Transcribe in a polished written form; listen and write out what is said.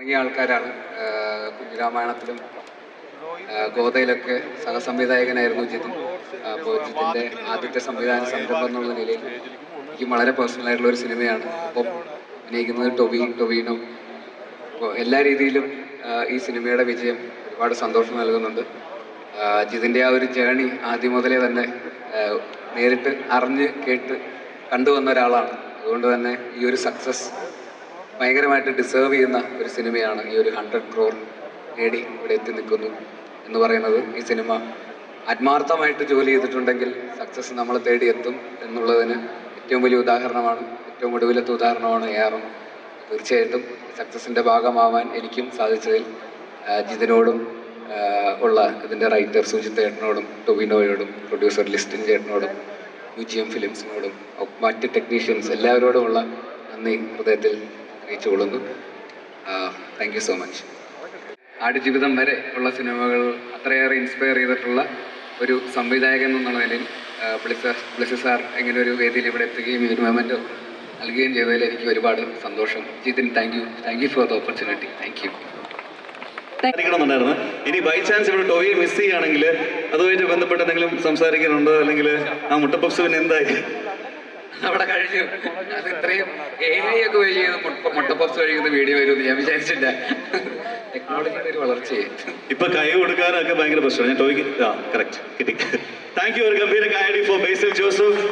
തുടങ്ങിയ ആൾക്കാരാണ്. കുഞ്ഞിരാമായണത്തിലും ഗോദയിലൊക്കെ സഹസംവിധായകനായിരുന്നു ജിതിൻ. അപ്പോൾ ജിതിൻ്റെ ആദ്യത്തെ സംവിധാന സംരംഭം എന്നുള്ള നിലയിൽ എനിക്ക് വളരെ പേഴ്സണലായിട്ടുള്ള ഒരു സിനിമയാണ്. ഒപ്പം അഭിനയിക്കുന്നത് ടൊവിനോ. അപ്പോൾ എല്ലാ രീതിയിലും ഈ സിനിമയുടെ വിജയം ഒരുപാട് സന്തോഷം നൽകുന്നുണ്ട്. ജിതിൻ്റെ ആ ഒരു ജേണി ആദ്യം മുതലേ തന്നെ നേരിട്ട് അറിഞ്ഞ് കേട്ട് കണ്ടുവന്ന ഒരാളാണ്. അതുകൊണ്ട് തന്നെ ഈ ഒരു സക്സസ് ഭയങ്കരമായിട്ട് ഡിസേർവ് ചെയ്യുന്ന ഒരു സിനിമയാണ്. ഈ ഒരു 100 crore നേടി ഇവിടെ എത്തി നിൽക്കുന്നു എന്ന് പറയുന്നത്, ഈ സിനിമ ആത്മാർത്ഥമായിട്ട് ജോലി ചെയ്തിട്ടുണ്ടെങ്കിൽ സക്സസ് നമ്മളെ തേടി എത്തും എന്നുള്ളതിന് ഏറ്റവും വലിയ ഉദാഹരണമാണ്, ഏറ്റവും ഒടുവിലത്തെ ഉദാഹരണമാണ് ARM. തീർച്ചയായിട്ടും സക്സസിൻ്റെ ഭാഗമാവാൻ എനിക്കും സാധിച്ചതിൽ ജിതിനോടും ഉള്ള ഇതിൻ്റെ റൈറ്റർ സുജിത്ത് ചേട്ടനോടും ടൊവിനോയോടും പ്രൊഡ്യൂസർ ലിസ്റ്റിൻ ചേട്ടനോടും UGM ഫിലിംസിനോടും മറ്റ് ടെക്നീഷ്യൻസ് എല്ലാവരോടുമുള്ള നന്ദി ഹൃദയത്തിൽ അറിയിച്ചുകൊള്ളുന്നു. Thank you so much. ആടുജീവിതം വരെ ഉള്ള സിനിമകൾ അത്രയേറെ ഇൻസ്പയർ ചെയ്തിട്ടുള്ള ഒരു സംവിധായകൻ എന്നുള്ള നിലയിൽ ബ്ലിസ് സാർ ഇങ്ങനെ ഒരു വേദിയിൽ ഇവിടെ എത്തുകയും ഈ ഒരു മൊമെൻ്റ് നൽകുകയും ചെയ്തതിൽ എനിക്ക് ഒരുപാട് സന്തോഷം. Jithin, thank you for the opportunity. Thank you. ഇനി ബൈ ചാൻസ് ഇവിടെ ടോവിയെ മിസ് ചെയ്യുകയാണെങ്കിൽ അതുമായിട്ട് ബന്ധപ്പെട്ട് എന്തെങ്കിലും സംസാരിക്കാനുണ്ടോ, അല്ലെങ്കിൽ ആ മുട്ടപ്പപ്സ് പിന്നെ എന്തായി അവിടെ കഴിഞ്ഞു? അത് ഇത്രയും AI ഒക്കെ വഴി മുട്ടപ്പപ്സ് കഴിക്കുന്ന വീഡിയോ വരുമെന്ന് ഞാൻ വിചാരിച്ചില്ല. ടെക്നോളജിയുടെ ഒരു വളർച്ചയെ ഇപ്പൊ കൈ കൊടുക്കാനൊക്കെ ഭയങ്കര പ്രശ്നമാണ്. ഞാൻ ടോയ്ക്ക് കറക്റ്റ് കിട്ടി. Thank you. ഒരു ഗംഭീര കൈ ഫോർ ബേസിൽ ജോസഫ്.